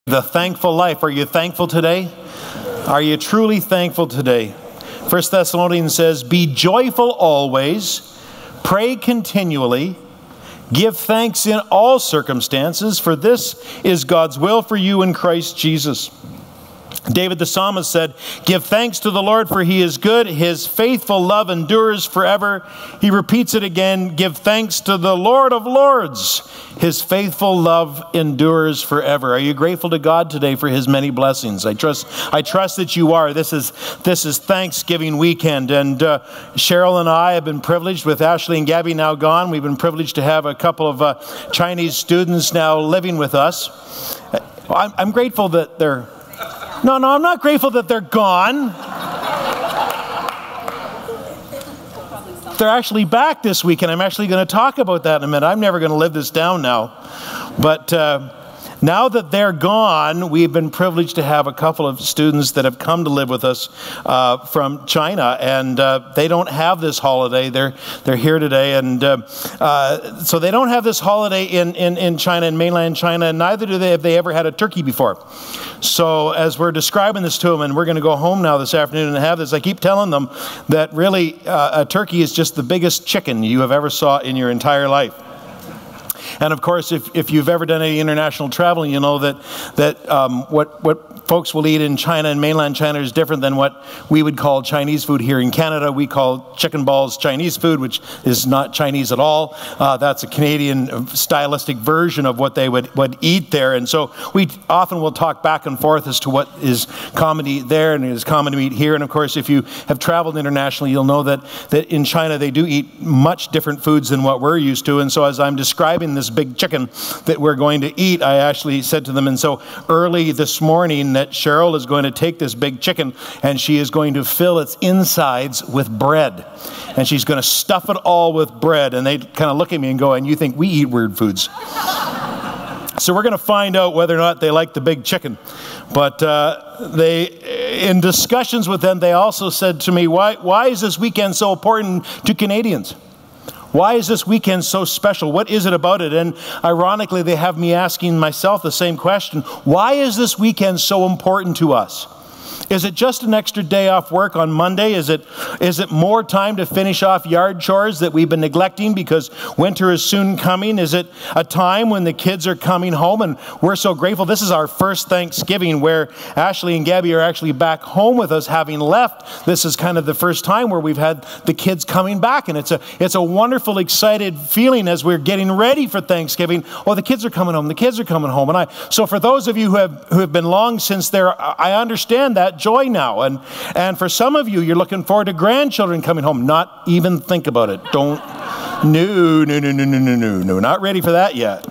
The thankful life. Are you thankful today? Are you truly thankful today? 1 Thessalonians says, be joyful always, pray continually, give thanks in all circumstances, for this is God's will for you in Christ Jesus. David the psalmist said, give thanks to the Lord, for he is good. His faithful love endures forever. He repeats it again, give thanks to the Lord of lords. His faithful love endures forever. Are you grateful to God today for his many blessings? I trust that you are. This is Thanksgiving weekend, and Cheryl and I have been privileged, with Ashley and Gabby now gone, we've been privileged to have a couple of Chinese students now living with us. I'm grateful that they're... No, I'm not grateful that they're gone. They're actually back this week, and I'm actually going to talk about that in a minute. I'm never going to live this down now. But now that they're gone, we've been privileged to have a couple of students that have come to live with us from China, and they don't have this holiday. They're here today, and so they don't have this holiday in China, in mainland China, and neither have they ever had a turkey before. So as we're describing this to them, and we're going to go home now this afternoon and have this, I keep telling them that really a turkey is just the biggest chicken you have ever saw in your entire life. And of course, if you've ever done any international traveling, you know that what folks will eat in China and mainland China is different than what we would call Chinese food here in Canada. We call chicken balls Chinese food, which is not Chinese at all. That's a Canadian stylistic version of what they would eat there. And so we often will talk back and forth as to what is common to eat there and is common to eat here. And of course, if you have traveled internationally, you'll know that in China they do eat much different foods than what we're used to. And so as I'm describing this big chicken that we're going to eat, I actually said to them, and so early this morning, that Cheryl is going to take this big chicken and she is going to fill its insides with bread. And she's going to stuff it all with bread. And they kind of look at me and go, and you think we eat weird foods? So we're going to find out whether or not they like the big chicken. But in discussions with them, they also said to me, why is this weekend so important to Canadians? Why is this weekend so special? What is it about it? And ironically, they have me asking myself the same question. Why is this weekend so important to us? Is it just an extra day off work on Monday? Is it more time to finish off yard chores that we've been neglecting because winter is soon coming? Is it a time when the kids are coming home and we're so grateful? This is our first Thanksgiving where Ashley and Gabby are actually back home with us, having left. This is kind of the first time where we've had the kids coming back, and it's a wonderful, excited feeling as we're getting ready for Thanksgiving. Oh, the kids are coming home. The kids are coming home. And so for those of you who have been long since there, I understand that joy now. And for some of you, you're looking forward to grandchildren coming home. Not even think about it. No, not ready for that yet.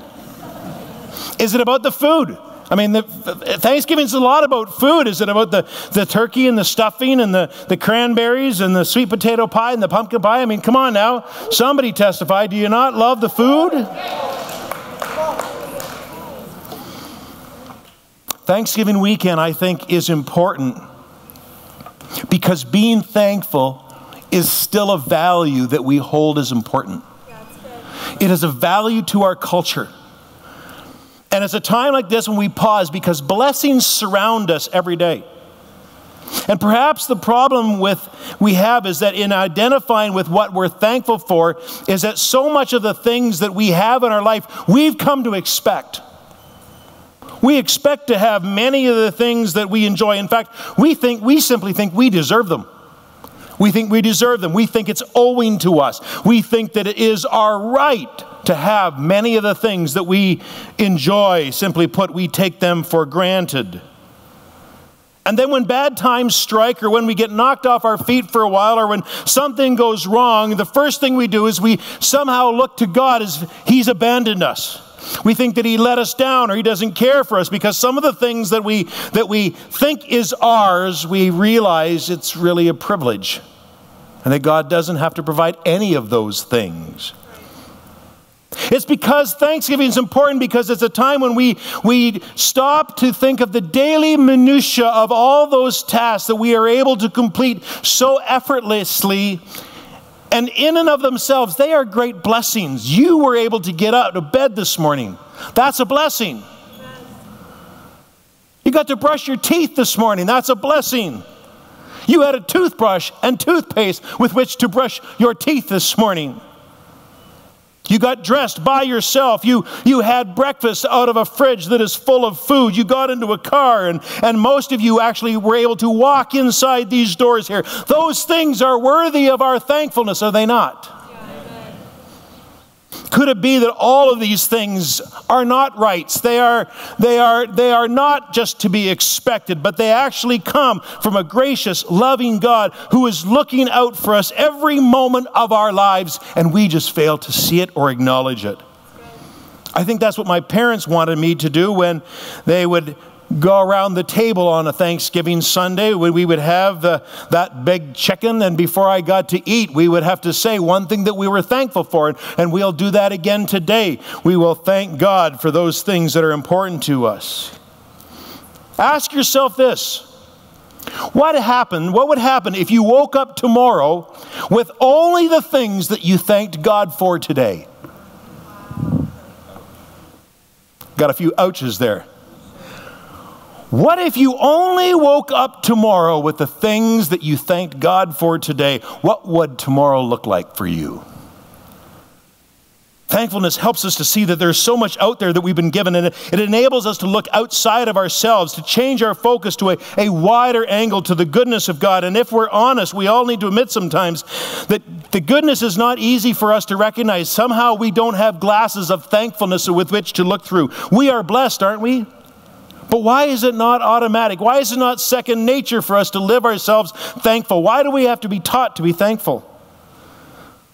Is it about the food? I mean, Thanksgiving's a lot about food. Is it about the turkey and the stuffing and the cranberries and the sweet potato pie and the pumpkin pie? I mean, come on now. Somebody testify. Do you not love the food? Thanksgiving weekend, I think, is important because being thankful is still a value that we hold as important. It is a value to our culture. And it's a time like this when we pause because blessings surround us every day. And perhaps the problem we have is that in identifying with what we're thankful for is that so much of the things that we have in our life, we've come to expect. We expect to have many of the things that we enjoy. In fact, we simply think we deserve them. We think we deserve them. We think it's owing to us. We think that it is our right to have many of the things that we enjoy. Simply put, we take them for granted. And then when bad times strike, or when we get knocked off our feet for a while, or when something goes wrong, the first thing we do is we somehow look to God as He's abandoned us. We think that He let us down, or He doesn't care for us, because some of the things that we think is ours, we realize it's really a privilege, and that God doesn't have to provide any of those things. It's because Thanksgiving is important because it's a time when we stop to think of the daily minutia of all those tasks that we are able to complete so effortlessly. And in and of themselves, they are great blessings. You were able to get out of bed this morning. That's a blessing. got to brush your teeth this morning. That's a blessing. You had a toothbrush and toothpaste with which to brush your teeth this morning. You got dressed by yourself. You had breakfast out of a fridge that is full of food. You got into a car, and most of you actually were able to walk inside these doors here. Those things are worthy of our thankfulness, are they not? Could it be that all of these things are not rights? They are not just to be expected, but they actually come from a gracious, loving God who is looking out for us every moment of our lives, and we just fail to see it or acknowledge it. I think that's what my parents wanted me to do when they would go around the table on a Thanksgiving Sunday, when we would have that big chicken, and before I got to eat, we would have to say one thing that we were thankful for, and we'll do that again today. We will thank God for those things that are important to us. Ask yourself this: what would happen if you woke up tomorrow with only the things that you thanked God for today? Got a few ouches there. What if you only woke up tomorrow with the things that you thanked God for today? What would tomorrow look like for you? Thankfulness helps us to see that there's so much out there that we've been given, and it enables us to look outside of ourselves, to change our focus to a wider angle to the goodness of God. And if we're honest, we all need to admit sometimes that the goodness is not easy for us to recognize. Somehow we don't have glasses of thankfulness with which to look through. We are blessed, aren't we? But why is it not automatic? Why is it not second nature for us to live ourselves thankful? Why do we have to be taught to be thankful?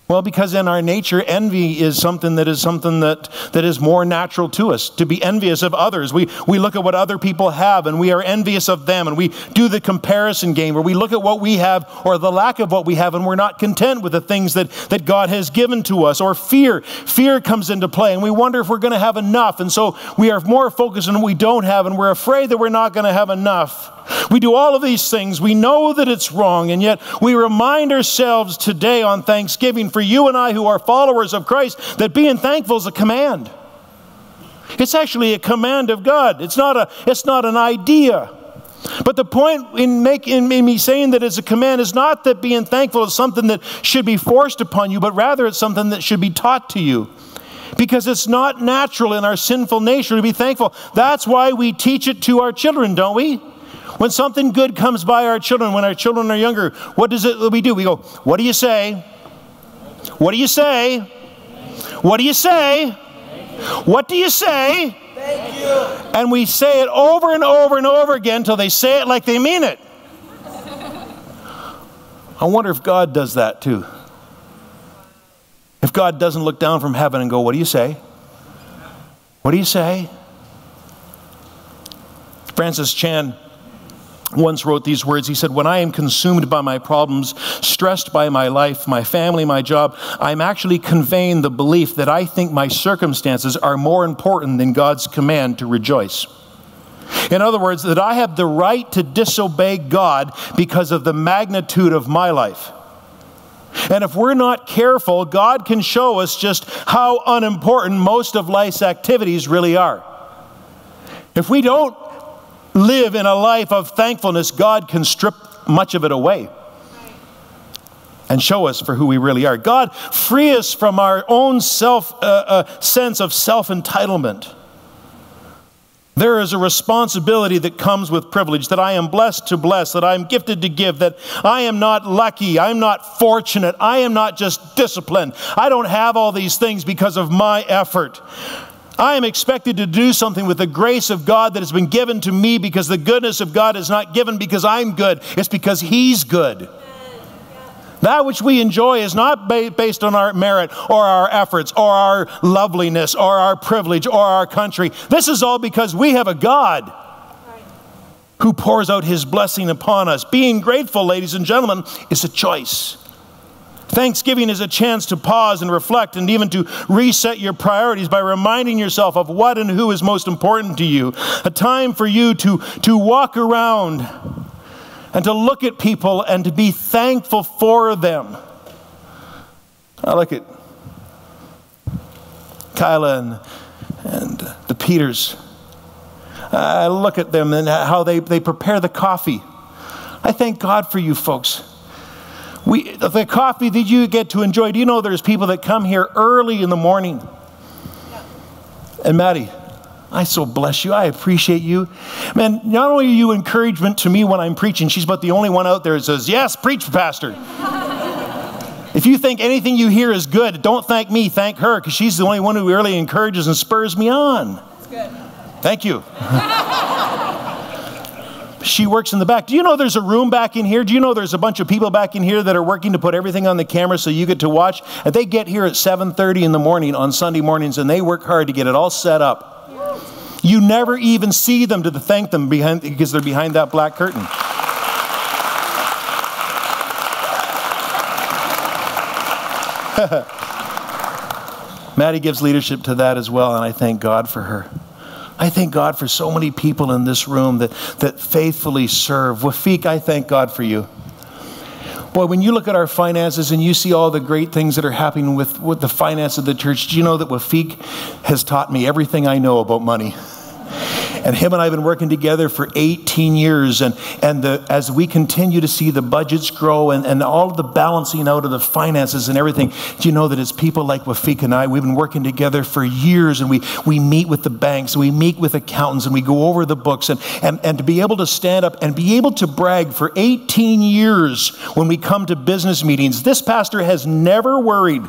Well, because in our nature, envy is something that is more natural to us, to be envious of others. We look at what other people have, and we are envious of them, and we do the comparison game where we look at what we have or the lack of what we have, and we're not content with the things that God has given to us. Or fear comes into play, and we wonder if we're going to have enough, and so we are more focused on what we don't have, and we're afraid that we're not going to have enough. We do all of these things. We know that it's wrong, and yet we remind ourselves today on Thanksgiving, for you and I who are followers of Christ, that being thankful is a command. It's actually a command of God. It's not an idea. But the point in me saying that it's a command is not that being thankful is something that should be forced upon you, but rather it's something that should be taught to you. Because it's not natural in our sinful nature to be thankful. That's why we teach it to our children, don't we? When something good comes by our children, when our children are younger, what is it that we do? We go, what do you say? What do you say? What do you say? What do you say? Thank you. And we say it over and over and over again until they say it like they mean it. I wonder if God does that too. If God doesn't look down from heaven and go, what do you say? What do you say? Francis Chan once wrote these words. He said, when I am consumed by my problems, stressed by my life, my family, my job, I'm actually conveying the belief that I think my circumstances are more important than God's command to rejoice. In other words, that I have the right to disobey God because of the magnitude of my life. And if we're not careful, God can show us just how unimportant most of life's activities really are. If we don't live in a life of thankfulness, God can strip much of it away and show us for who we really are. God, free us from our own sense of self-entitlement. There is a responsibility that comes with privilege, that I am blessed to bless, that I am gifted to give, that I am not lucky, I am not fortunate, I am not just disciplined. I don't have all these things because of my effort. I am expected to do something with the grace of God that has been given to me, because the goodness of God is not given because I'm good. It's because He's good. That which we enjoy is not based on our merit or our efforts or our loveliness or our privilege or our country. This is all because we have a God who pours out His blessing upon us. Being grateful, ladies and gentlemen, is a choice. Thanksgiving is a chance to pause and reflect and even to reset your priorities by reminding yourself of what and who is most important to you. A time for you to walk around and to look at people and to be thankful for them. I look at Kyla and the Peters. I look at them and how they prepare the coffee. I thank God for you folks. The coffee that you get to enjoy, do you know there's people that come here early in the morning? Yeah. And Maddie, I so bless you. I appreciate you. Man, not only are you encouragement to me when I'm preaching, she's about the only one out there that says, yes, preach, Pastor. If you think anything you hear is good, don't thank me, thank her, because she's the only one who really encourages and spurs me on. That's good. Thank you. She works in the back. Do you know there's a room back in here? Do you know there's a bunch of people back in here that are working to put everything on the camera so you get to watch? And they get here at 7:30 in the morning on Sunday mornings, and they work hard to get it all set up. You never even see them to thank them because they're behind that black curtain. Maddie gives leadership to that as well, and I thank God for her. I thank God for so many people in this room that faithfully serve. Wafik, I thank God for you. Boy, when you look at our finances and you see all the great things that are happening with the finance of the church, do you know that Wafik has taught me everything I know about money? And him and I have been working together for 18 years. And as we continue to see the budgets grow and all of the balancing out of the finances and everything, do you know that it's people like Wafik and I, we've been working together for years, and we meet with the banks, we meet with accountants, and we go over the books. And to be able to stand up and be able to brag for 18 years when we come to business meetings, this pastor has never worried.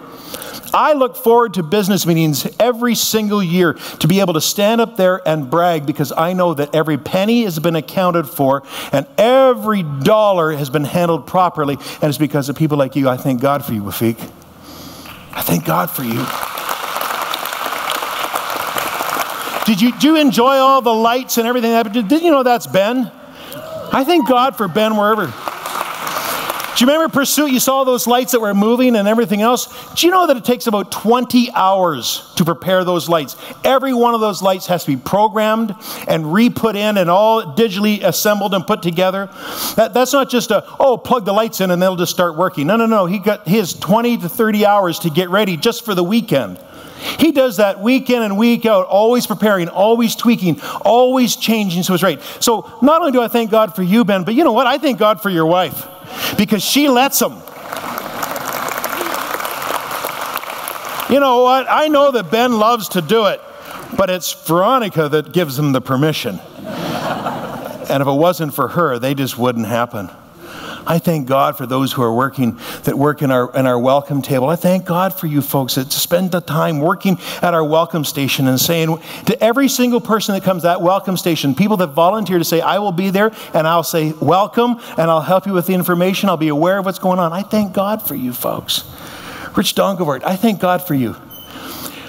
I look forward to business meetings every single year to be able to stand up there and brag, because I know that every penny has been accounted for and every dollar has been handled properly. And it's because of people like you. I thank God for you, Wafik. I thank God for you. Did you enjoy all the lights and everything? Did you know that's Ben? I thank God for Ben wherever. Do you remember Pursuit? You saw those lights that were moving and everything else? Do you know that it takes about 20 hours to prepare those lights? Every one of those lights has to be programmed and re-put in and all digitally assembled and put together. That's not just plug the lights in and they'll just start working. No. He has 20 to 30 hours to get ready just for the weekend. He does that week in and week out, always preparing, always tweaking, always changing so it's right. So not only do I thank God for you, Ben, but you know what? I thank God for your wife, because she lets him. You know what? I know that Ben loves to do it, but it's Veronica that gives him the permission. And if it wasn't for her, they just wouldn't happen. I thank God for those who are working, that work in our welcome table. I thank God for you folks that spend the time working at our welcome station and saying to every single person that comes to that welcome station, people that volunteer to say, I will be there and I'll say welcome and I'll help you with the information. I'll be aware of what's going on. I thank God for you folks. Rich Dongovart, I thank God for you.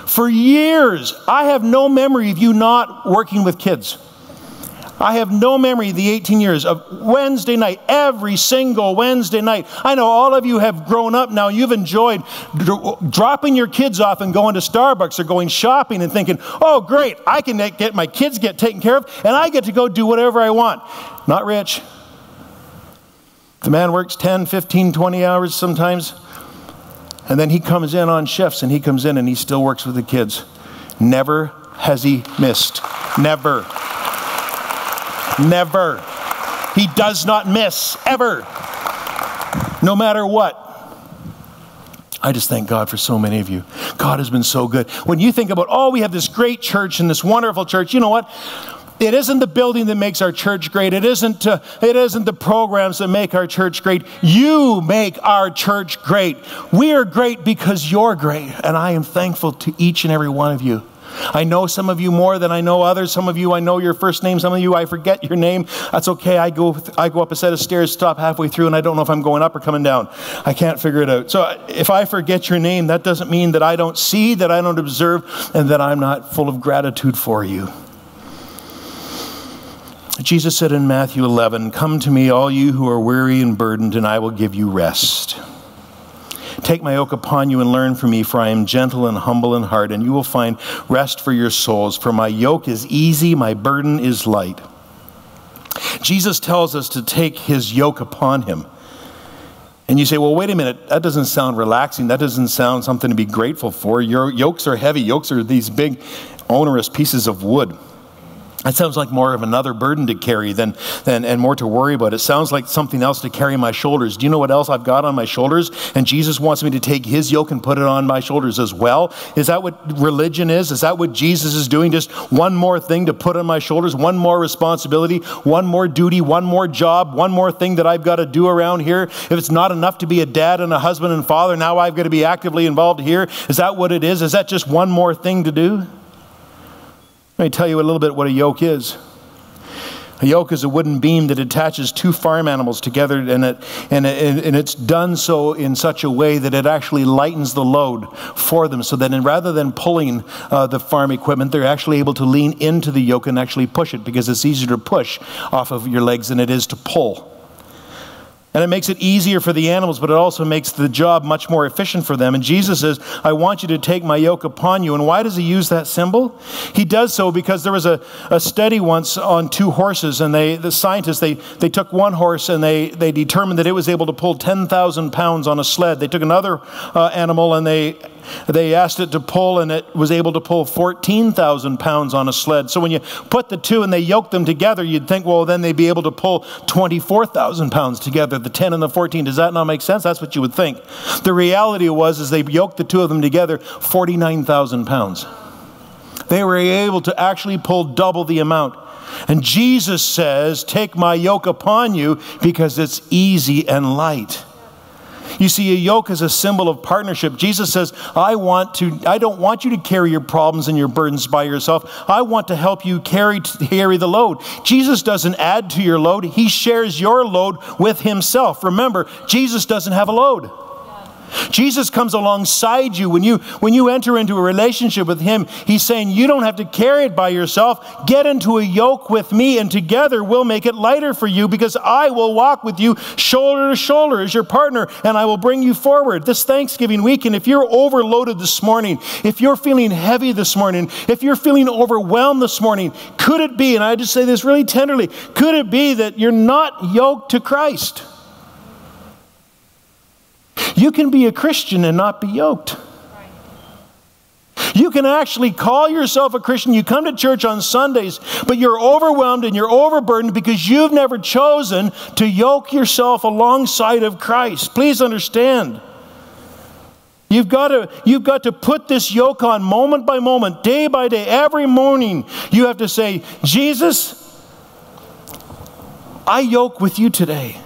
For years, I have no memory of you not working with kids. I have no memory of the 18 years of Wednesday night, every single Wednesday night. I know all of you have grown up now. You've enjoyed dropping your kids off and going to Starbucks or going shopping and thinking, oh, great, I can get my kids get taken care of and I get to go do whatever I want. Not Rich. The man works 10, 15, 20 hours sometimes. And then he comes in on shifts and he comes in and he still works with the kids. Never has he missed. Never. Never. He does not miss, ever. No matter what. I just thank God for so many of you. God has been so good. When you think about, we have this great church and this wonderful church, you know what? It isn't the building that makes our church great. It isn't the programs that make our church great. You make our church great. We are great because you're great. And I am thankful to each and every one of you. I know some of you more than I know others. Some of you, I know your first name. Some of you, I forget your name. That's okay. I go up a set of stairs, stop halfway through, and I don't know if I'm going up or coming down. I can't figure it out. So if I forget your name, that doesn't mean that I don't see, that I don't observe, and that I'm not full of gratitude for you. Jesus said in Matthew 11, "Come to me, all you who are weary and burdened, and I will give you rest. Take my yoke upon you and learn from me, for I am gentle and humble in heart, and you will find rest for your souls. For my yoke is easy, my burden is light." Jesus tells us to take his yoke upon him. And you say, well, wait a minute, that doesn't sound relaxing. That doesn't sound something to be grateful for. Your yokes are heavy. Yokes are these big, onerous pieces of wood. It sounds like more of another burden to carry than and more to worry about. It sounds like something else to carry on my shoulders. Do you know what else I've got on my shoulders? And Jesus wants me to take his yoke and put it on my shoulders as well. Is that what religion is? Is that what Jesus is doing? Just one more thing to put on my shoulders, one more responsibility, one more duty, one more job, one more thing that I've got to do around here. If it's not enough to be a dad and a husband and father, now I've got to be actively involved here. Is that what it is? Is that just one more thing to do? Let me tell you a little bit what a yoke is. A yoke is a wooden beam that attaches two farm animals together, and it's done so in such a way that it actually lightens the load for them, so that rather than pulling the farm equipment, they're actually able to lean into the yoke and actually push it, because it's easier to push off of your legs than it is to pull. And it makes it easier for the animals, but it also makes the job much more efficient for them. And Jesus says, I want you to take my yoke upon you. And why does he use that symbol? He does so because there was a study once on two horses, and the scientists, they took one horse and they determined that it was able to pull 10,000 pounds on a sled. They took another animal and they asked it to pull, and it was able to pull 14,000 pounds on a sled. So when you put the two and they yoked them together, you'd think, well, then they'd be able to pull 24,000 pounds together, the 10 and the 14. Does that not make sense? That's what you would think. The reality was they yoked the two of them together, 49,000 pounds. They were able to actually pull double the amount. And Jesus says, take my yoke upon you because it's easy and light. You see, a yoke is a symbol of partnership. Jesus says, I don't want you to carry your problems and your burdens by yourself. I want to help you carry the load. Jesus doesn't add to your load. He shares your load with himself. Remember, Jesus doesn't have a load. Jesus comes alongside you. When you enter into a relationship with him, he's saying, you don't have to carry it by yourself. Get into a yoke with me, and together we'll make it lighter for you, because I will walk with you shoulder to shoulder as your partner, and I will bring you forward. This Thanksgiving weekend, if you're overloaded this morning, if you're feeling heavy this morning, if you're feeling overwhelmed this morning, could it be, and I just say this really tenderly, could it be that you're not yoked to Christ? You can be a Christian and not be yoked. You can actually call yourself a Christian. You come to church on Sundays, but you're overwhelmed and you're overburdened because you've never chosen to yoke yourself alongside of Christ. Please understand. You've got to put this yoke on moment by moment, day by day, every morning. You have to say, Jesus, I yoke with you today.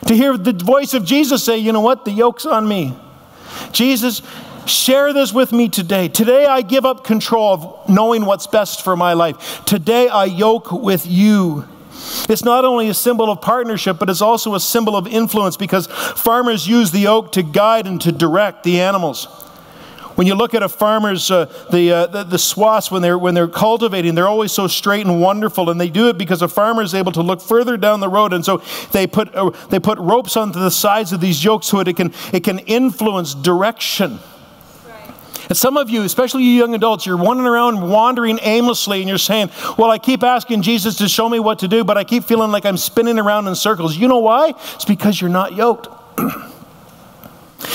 To hear the voice of Jesus say, you know what, the yoke's on me. Jesus, share this with me today. Today I give up control of knowing what's best for my life. Today I yoke with you. It's not only a symbol of partnership, but it's also a symbol of influence, because farmers use the yoke to guide and to direct the animals. When you look at a farmer's, the swaths, when they're cultivating, they're always so straight and wonderful, and they do it because a farmer is able to look further down the road, and so they put ropes onto the sides of these yokes so it can influence direction. And some of you, especially you young adults, you're wandering aimlessly, and you're saying, well, I keep asking Jesus to show me what to do, but I keep feeling like I'm spinning around in circles. You know why? It's because you're not yoked.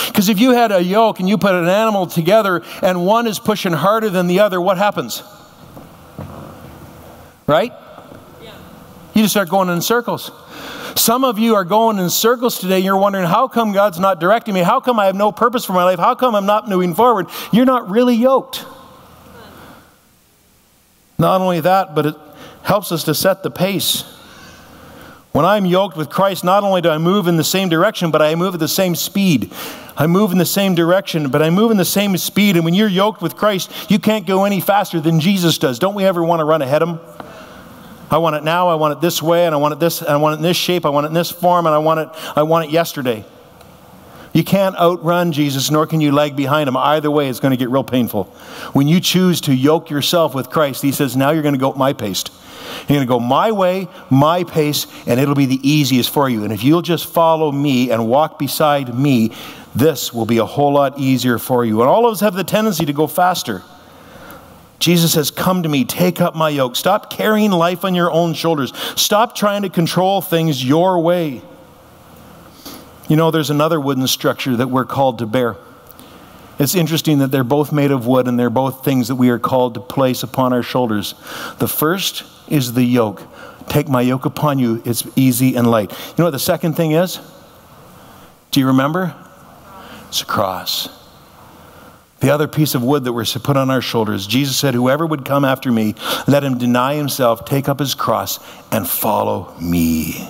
Because if you had a yoke and you put an animal together and one is pushing harder than the other, what happens? Right? Yeah. You just start going in circles. Some of you are going in circles today. You're wondering, how come God's not directing me? How come I have no purpose for my life? How come I'm not moving forward? You're not really yoked. Not only that, but it helps us to set the pace. When I'm yoked with Christ, not only do I move in the same direction, but I move at the same speed. I move in the same direction, but I move in the same speed. And when you're yoked with Christ, you can't go any faster than Jesus does. Don't we ever want to run ahead of him? I want it now, I want it this way, and I want it this, and I want it in this shape, I want it in this form, and I want it yesterday. You can't outrun Jesus, nor can you lag behind him. Either way, it's going to get real painful. When you choose to yoke yourself with Christ, he says, now you're going to go at my pace. You're going to go my way, my pace, and it'll be the easiest for you. And if you'll just follow me and walk beside me, this will be a whole lot easier for you. And all of us have the tendency to go faster. Jesus says, come to me, take up my yoke. Stop carrying life on your own shoulders. Stop trying to control things your way. You know, there's another wooden structure that we're called to bear. It's interesting that they're both made of wood and they're both things that we are called to place upon our shoulders. The first is the yoke. Take my yoke upon you. It's easy and light. You know what the second thing is? Do you remember? It's a cross. The other piece of wood that we're to put on our shoulders. Jesus said, whoever would come after me, let him deny himself, take up his cross, and follow me.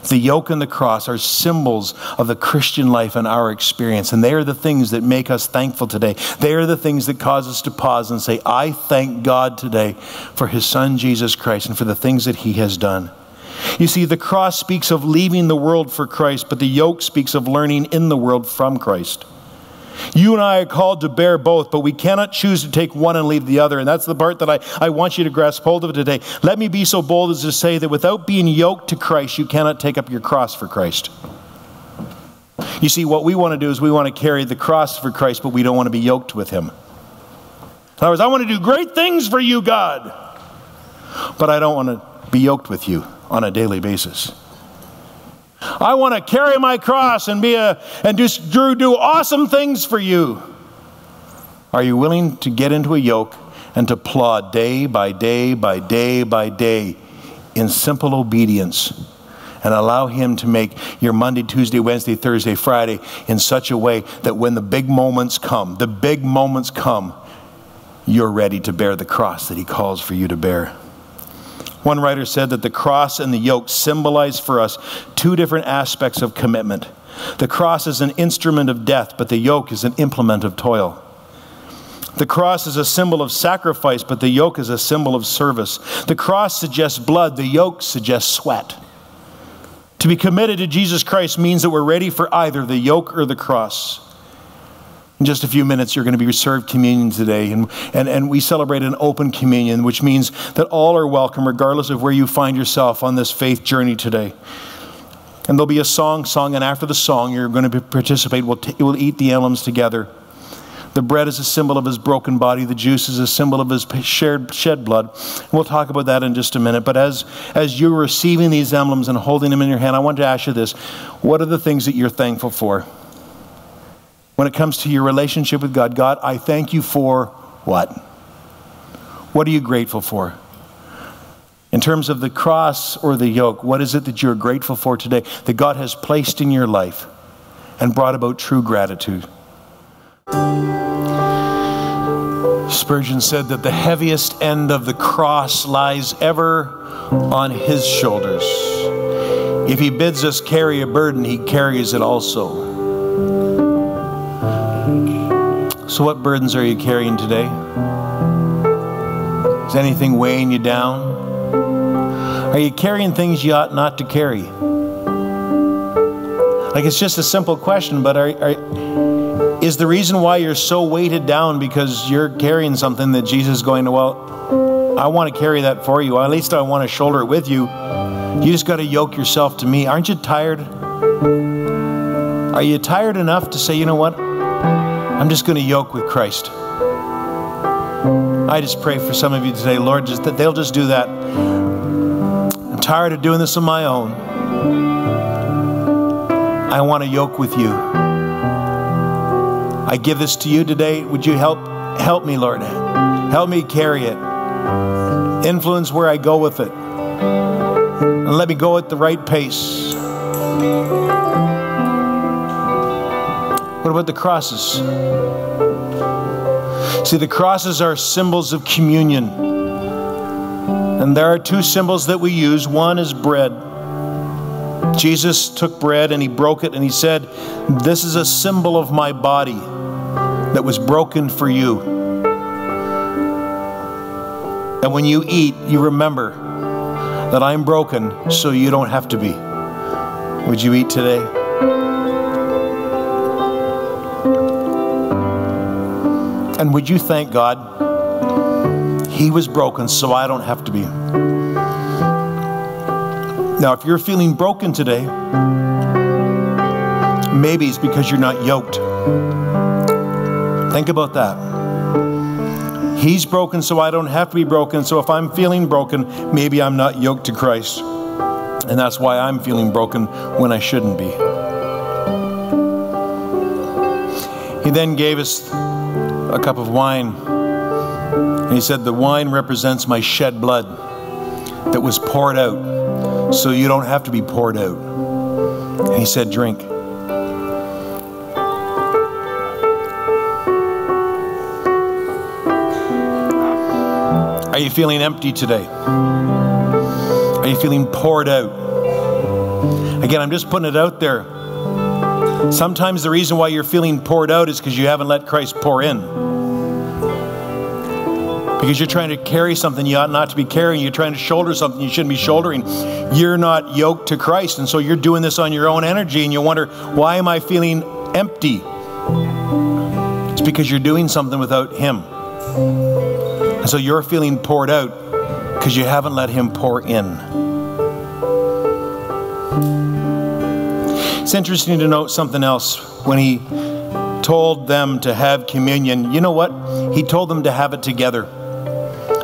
The yoke and the cross are symbols of the Christian life and our experience. And they are the things that make us thankful today. They are the things that cause us to pause and say, I thank God today for his son, Jesus Christ, and for the things that he has done. You see, the cross speaks of leaving the world for Christ, but the yoke speaks of learning in the world from Christ. You and I are called to bear both, but we cannot choose to take one and leave the other. And that's the part that I want you to grasp hold of today. Let me be so bold as to say that without being yoked to Christ, you cannot take up your cross for Christ. You see, what we want to do is we want to carry the cross for Christ, but we don't want to be yoked with him. In other words, I want to do great things for you, God, but I don't want to be yoked with you on a daily basis. I want to carry my cross and do awesome things for you. Are you willing to get into a yoke and to plod day by day by day by day in simple obedience and allow him to make your Monday, Tuesday, Wednesday, Thursday, Friday in such a way that when the big moments come, you're ready to bear the cross that he calls for you to bear. One writer said that the cross and the yoke symbolize for us two different aspects of commitment. The cross is an instrument of death, but the yoke is an implement of toil. The cross is a symbol of sacrifice, but the yoke is a symbol of service. The cross suggests blood, the yoke suggests sweat. To be committed to Jesus Christ means that we're ready for either the yoke or the cross. In just a few minutes, you're going to be served communion today, and we celebrate an open communion, which means that all are welcome, regardless of where you find yourself on this faith journey today. And there'll be a song, and after the song, you're going to participate. We'll eat the emblems together. The bread is a symbol of his broken body. The juice is a symbol of his shed blood. And we'll talk about that in just a minute. But as you're receiving these emblems and holding them in your hand, I want to ask you this. What are the things that you're thankful for? When it comes to your relationship with God, God, I thank you for what? What are you grateful for? In terms of the cross or the yoke, what is it that you're grateful for today that God has placed in your life and brought about true gratitude? Spurgeon said that the heaviest end of the cross lies ever on his shoulders. If he bids us carry a burden, he carries it also. So what burdens are you carrying today? Is anything weighing you down? Are you carrying things you ought not to carry? Like, it's just a simple question, but is the reason why you're so weighted down because you're carrying something that Jesus is going to, well, I want to carry that for you. At least I want to shoulder it with you. You just got to yoke yourself to me. Aren't you tired? Are you tired enough to say, you know what? I'm just going to yoke with Christ. I just pray for some of you today, Lord, just that they'll just do that. I'm tired of doing this on my own. I want to yoke with you. I give this to you today. Would you help me, Lord? Help me carry it. Influence where I go with it. And let me go at the right pace. What about the crosses? See, the crosses are symbols of communion. And there are two symbols that we use. One is bread. Jesus took bread and he broke it and he said, this is a symbol of my body that was broken for you. And when you eat, you remember that I'm broken so you don't have to be. Would you eat today? And would you thank God? He was broken so I don't have to be. Now, if you're feeling broken today, maybe it's because you're not yoked. Think about that. He's broken so I don't have to be broken. So if I'm feeling broken, maybe I'm not yoked to Christ. And that's why I'm feeling broken when I shouldn't be. You He then gave us a cup of wine. And he said, the wine represents my shed blood that was poured out so you don't have to be poured out. And he said, drink. Are you feeling empty today? Are you feeling poured out? Again, I'm just putting it out there. Sometimes the reason why you're feeling poured out is because you haven't let Christ pour in. Because you're trying to carry something you ought not to be carrying. You're trying to shoulder something you shouldn't be shouldering. You're not yoked to Christ. And so you're doing this on your own energy and you wonder, why am I feeling empty? It's because you're doing something without Him. And so you're feeling poured out because you haven't let Him pour in. It's interesting to note something else. When He told them to have communion, you know what? He told them to have it together.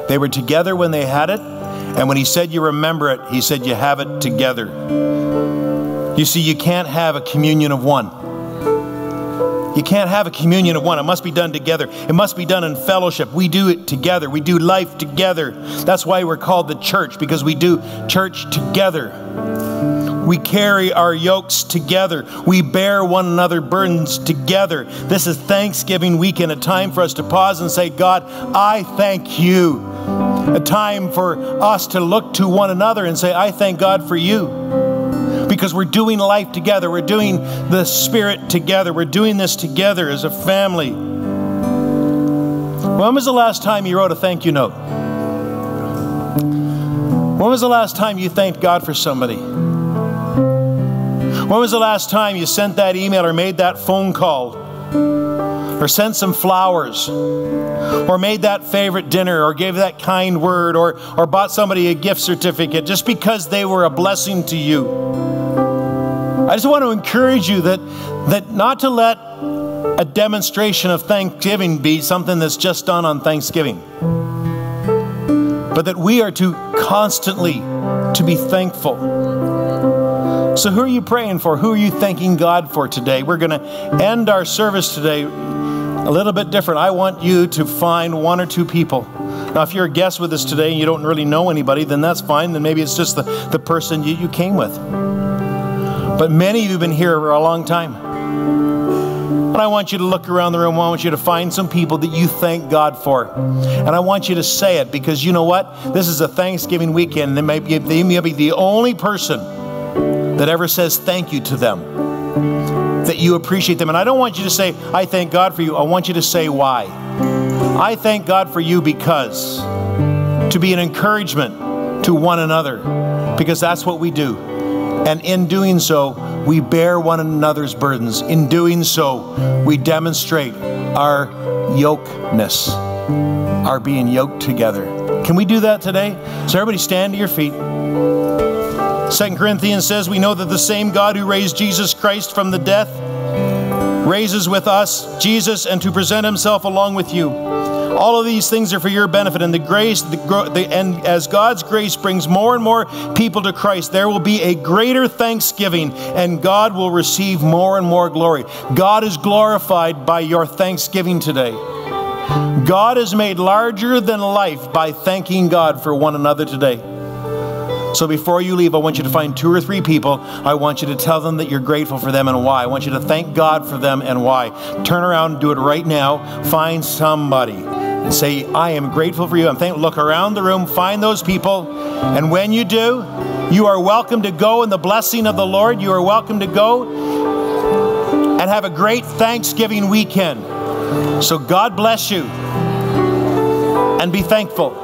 They were together when they had it, and when He said you remember it, He said you have it together. You see, you can't have a communion of one. You can't have a communion of one. It must be done together. It must be done in fellowship. We do it together. We do life together. That's why we're called the church, because we do church together. We carry our yokes together. We bear one another's burdens together. This is Thanksgiving weekend, a time for us to pause and say, God, I thank you. A time for us to look to one another and say, I thank God for you. Because we're doing life together. We're doing the Spirit together. We're doing this together as a family. When was the last time you wrote a thank you note? When was the last time you thanked God for somebody? When was the last time you sent that email or made that phone call? Or sent some flowers? Or made that favorite dinner? Or gave that kind word? Or bought somebody a gift certificate just because they were a blessing to you? I just want to encourage you that not to let a demonstration of thanksgiving be something that's just done on Thanksgiving. But that we are to constantly to be thankful. So who are you praying for? Who are you thanking God for today? We're going to end our service today a little bit different. I want you to find one or two people. Now, if you're a guest with us today and you don't really know anybody, then that's fine. Then maybe it's just the person you came with. But many of you have been here for a long time. And I want you to look around the room. I want you to find some people that you thank God for. And I want you to say it, because you know what? This is a Thanksgiving weekend. They may be the only person that ever says thank you to them, that you appreciate them. And I don't want you to say, I thank God for you. I want you to say why. I thank God for you because, to be an encouragement to one another, because that's what we do. And in doing so, we bear one another's burdens. In doing so, we demonstrate our yokeness, our being yoked together. Can we do that today? So everybody stand to your feet. 2 Corinthians says, we know that the same God who raised Jesus Christ from the death raises with us Jesus, and to present Himself along with you. All of these things are for your benefit, and and as God's grace brings more and more people to Christ, there will be a greater thanksgiving, and God will receive more and more glory. God is glorified by your thanksgiving today. God is made larger than life by thanking God for one another today. So before you leave, I want you to find 2 or 3 people. I want you to tell them that you're grateful for them and why. I want you to thank God for them and why. Turn around and do it right now. Find somebody and say, I am grateful for you. Look around the room, find those people. And when you do, you are welcome to go in the blessing of the Lord. You are welcome to go and have a great Thanksgiving weekend. So God bless you, and be thankful.